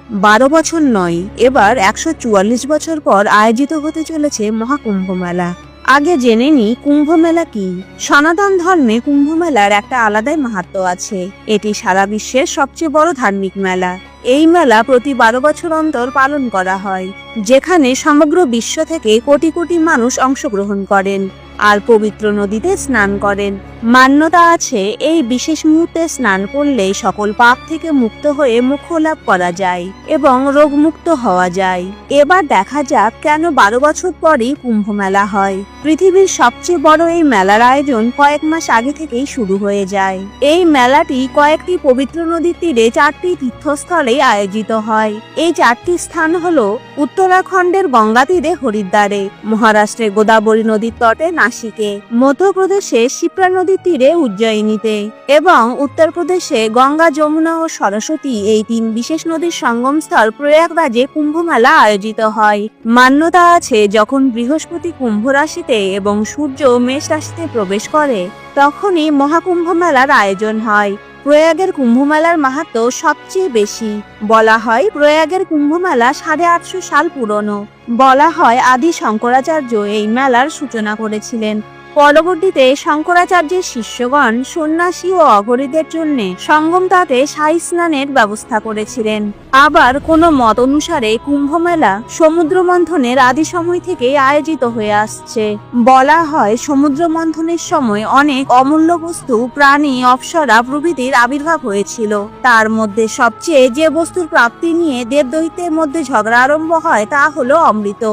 12 বছর নয়, এবার 144 বছর পর আয়োজিত হতে চলেছে মহাকুম্ভ মেলা। আগে জেনে নি কুম্ভ মেলা কি। সনাতন ধর্মে কুম্ভ মেলার একটা আলাদাই মাহাত্ম্য আছে। এটি সারা বিশ্বের সবচেয়ে বড় ধার্মিক মেলা। এই মেলা প্রতি 12 বছর অন্তর পালন করা হয়, যেখানে সমগ্র বিশ্ব থেকে কোটি কোটি মানুষ অংশগ্রহণ করেন আর পবিত্র নদীতে স্নান করেন। মান্যতা আছে, এই বিশেষ মুহূর্তে স্নান করলে সকল পাপ থেকে মুক্ত হয়ে মোক্ষ লাভ করা যায় এবং রোগমুক্ত হওয়া যায়। এবার দেখা যাক কেন 12 বছর পরই কুম্ভ মেলা হয়। পৃথিবীর সবচেয়ে বড় এই মেলার আয়োজন কয়েক মাস আগে থেকেই শুরু হয়ে যায়। এই মেলাটি কয়েকটি পবিত্র নদীর তীরে 4টি তীর্থস্থলে আয়োজিত হয়। এই 4টি স্থান হলো উত্তরাখণ্ডের গঙ্গা তীরে হরিদ্বারে, মহারাষ্ট্রের গোদাবরী নদীর তটে নাসিকে, মধ্যপ্রদেশে শিপ্রা নদীর তীরে উজ্জয়িনীতে এবং উত্তরপ্রদেশে গঙ্গা, যমুনা ও সরস্বতী এই 3 বিশেষ নদীর সঙ্গমস্থল প্রয়াগরাজে কুম্ভ মেলা আয়োজিত হয়। মান্যতা আছে, যখন বৃহস্পতি কুম্ভ রাশিতে এবং সূর্য মেষ রাশিতে প্রবেশ করে তখনই মহাকুম্ভ মেলার আয়োজন হয়। প্রয়াগের কুম্ভ মেলার মাহাত্ম্য সবচেয়ে বেশি। বলা হয় প্রয়াগের কুম্ভ মেলা 850 সাল পুরনো। বলা হয় আদি শঙ্করাচার্য এই মেলার সূচনা করেছিলেন। পরবর্তীতে শঙ্করাচার্যের শিষ্যগণ সন্ন্যাসী ও অঘরীদের জন্য সঙ্গম তাতে শাহী স্নানের ব্যবস্থা করেছিলেন। আবার কোনো মত অনুসারে কুম্ভ মেলা সমুদ্র মন্থনের আদি সময় থেকে আয়োজিত হয়ে আসছে। বলা হয় সমুদ্র মন্থনের সময় অনেক অমূল্য বস্তু, প্রাণী, অপ্সরা প্রভৃতির আবির্ভাব হয়েছিল। তার মধ্যে সবচেয়ে যে বস্তুর প্রাপ্তি নিয়ে দেবদৈত্যের মধ্যে ঝগড়া আরম্ভ হয় তা হলো অমৃত।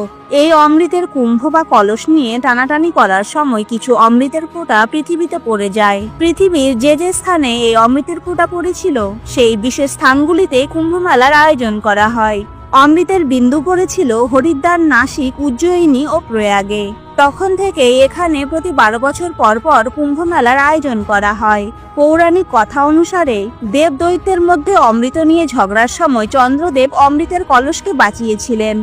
এই অমৃতের কুম্ভ বা কলস নিয়ে টানাটানি করার সময় কিছু অমৃতের ফোঁটা পৃথিবীতে পড়ে যায়। পৃথিবীর যে যে স্থানে এই অমৃতের ফোঁটা পড়েছিল সেই বিশেষ স্থানগুলিতে কুম্ভ মেলার আয়োজন করা হয়। অমৃতের বিন্দু পড়েছিল হরিদ্বার, নাসিক, উজ্জয়িনী ও প্রয়াগে। তখন থেকে এখানে প্রতি 12 বছর পর পর কুম্ভ মেলার আয়োজন করা হয়। পৌরাণিক কথা অনুসারে দেবদৈত্যের মধ্যে অমৃত নিয়ে ঝগড়ার সময় চন্দ্রদেব অমৃতের কলসকে বাঁচিয়েছিলেন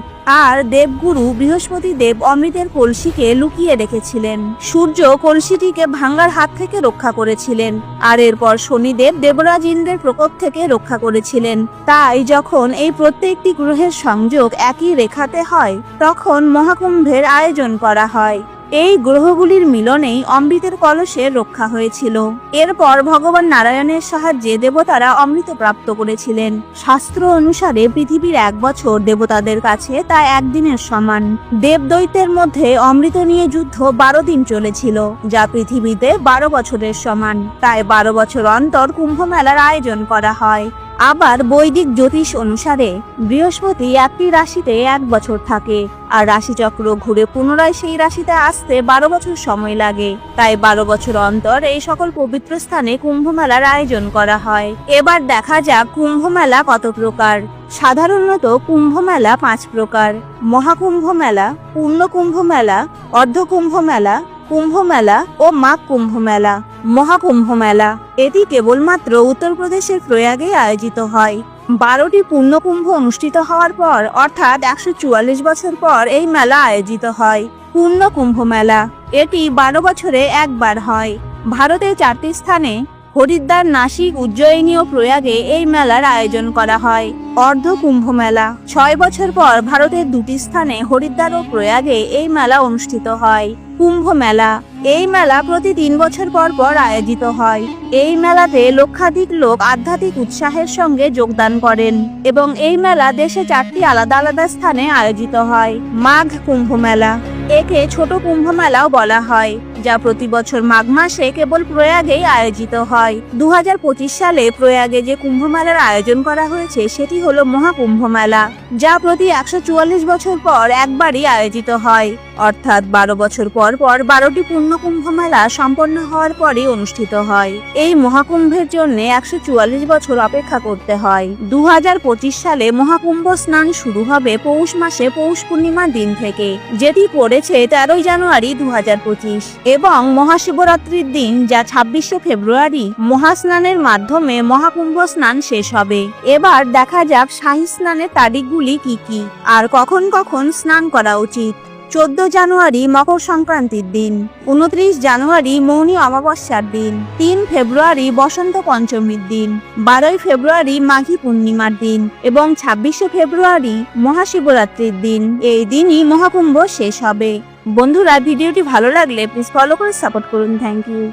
আর দেবগুরু বৃহস্পতি দেব অমৃতের কলসিকে লুকিয়ে রেখেছিলেন। সূর্য কলসিটিকে ভাঙ্গার হাত থেকে রক্ষা করেছিলেন আর এরপর শনিদেব দেবরাজ ইন্দ্রের প্রকোপ থেকে রক্ষা করেছিলেন। তাই যখন এই প্রত্যেকটি গ্রহের সংযোগ একই রেখাতে হয় তখন মহাকুম্ভের আয়োজন করা হয়। এই গ্রহগুলির মিলনেই অমৃতের কলসের রক্ষা হয়েছিল। এরপর ভগবান নারায়ণের সাহায্যে দেবতারা অমৃত প্রাপ্ত করেছিলেন। শাস্ত্র অনুসারে পৃথিবীর 1 বছর দেবতাদের কাছে তা একদিনের সমান। দেবদৈত্যের মধ্যে অমৃত নিয়ে যুদ্ধ 12 দিন চলেছিল, যা পৃথিবীতে 12 বছরের সমান। তাই 12 বছর অন্তর কুম্ভ মেলার আয়োজন করা হয়। আবার বৈদিক জ্যোতিষ অনুসারে বৃহস্পতি একটি রাশিতে 1 বছর থাকে আর রাশিচক্র ঘুরে পুনরায় সেই রাশিতে আসতে 12 বছর সময় লাগে। তাই 12 বছর অন্তর এই সকল পবিত্র স্থানে কুম্ভ মেলার আয়োজন করা হয়। এবার দেখা যাক কুম্ভ মেলা কত প্রকার। সাধারণত কুম্ভ মেলা 5 প্রকার: মহাকুম্ভ মেলা, পূর্ণ কুম্ভ মেলা, অর্ধকুম্ভ মেলা, কুম্ভ মেলা ও মাঘ কুম্ভ মেলা। মহাকুম্ভ মেলা এটি কেবলমাত্র উত্তরপ্রদেশের প্রয়াগে আয়োজিত হয়। 12টি পূর্ণকুম্ভ অনুষ্ঠিত হওয়ার পর অর্থাৎ 144 বছর পর এই মেলা আয়োজিত হয়। পূর্ণ কুম্ভ মেলা এটি 12 বছরে একবার হয়। ভারতের 4টি স্থানে হরিদ্বার, নাসিক, উজ্জয়িনী ও প্রয়াগে এই মেলার আয়োজন করা হয়। অর্ধ কুম্ভ মেলা 6 বছর পর ভারতের 2টি স্থানে হরিদ্বার ও প্রয়াগে এই মেলা অনুষ্ঠিত হয়। কুম্ভ মেলা এই মেলা প্রতি 3 বছর পর পর আয়োজিত হয়। এই মেলাতে লক্ষাধিক লোক আধ্যাত্মিক উৎসাহের সঙ্গে যোগদান করেন এবং এই মেলা দেশে 4টি আলাদা আলাদা স্থানে আয়োজিত হয়। মাঘ কুম্ভ মেলা একে ছোট কুম্ভ মেলাও বলা হয়, যা প্রতি বছর মাঘ মাসে কেবল প্রয়াগেই আয়োজিত হয়। 2025 সালে প্রয়াগে যে কুম্ভ মেলার আয়োজন করা হয়েছে সেটি হলো মহাকুম্ভ মেলা, যা প্রতি 144 বছর পর একবারই আয়োজিত হয়। অর্থাৎ 12 বছর পর পর 12টি পূর্ণ কুম্ভ মেলা সম্পন্ন হওয়ার পরই অনুষ্ঠিত হয়। এই মহাকুম্ভের জন্য 144 বছর অপেক্ষা করতে হয়। 2025 সালে মহাকুম্ভ স্নান শুরু হবে পৌষ মাসে পৌষ পূর্ণিমার দিন থেকে, যেটি পড়েছে 13 জানুয়ারি 2025 এবং মহাশিবরাত্রির দিন, যা 26শে ফেব্রুয়ারি মহাস্নানের মাধ্যমে মহাকুম্ভ স্নান শেষ হবে। এবার দেখা যাক শাহী স্নানের তারিখগুলি কি কি আর কখন কখন স্নান করা উচিত। 14 জানুয়ারি মকর সংক্রান্তির দিন, 29 জানুয়ারি মৌনী অমাবস্যার দিন, 3 ফেব্রুয়ারি বসন্ত পঞ্চমীর দিন, 12 ফেব্রুয়ারি মাঘী পূর্ণিমার দিন এবং 26 ফেব্রুয়ারি মহাশিবরাত্রির দিন। এই দিনই মহাকুম্ভ শেষ হবে। বন্ধুরা, ভিডিওটি ভালো লাগলে প্লিজ ফলো করে সাপোর্ট করুন। Thank you.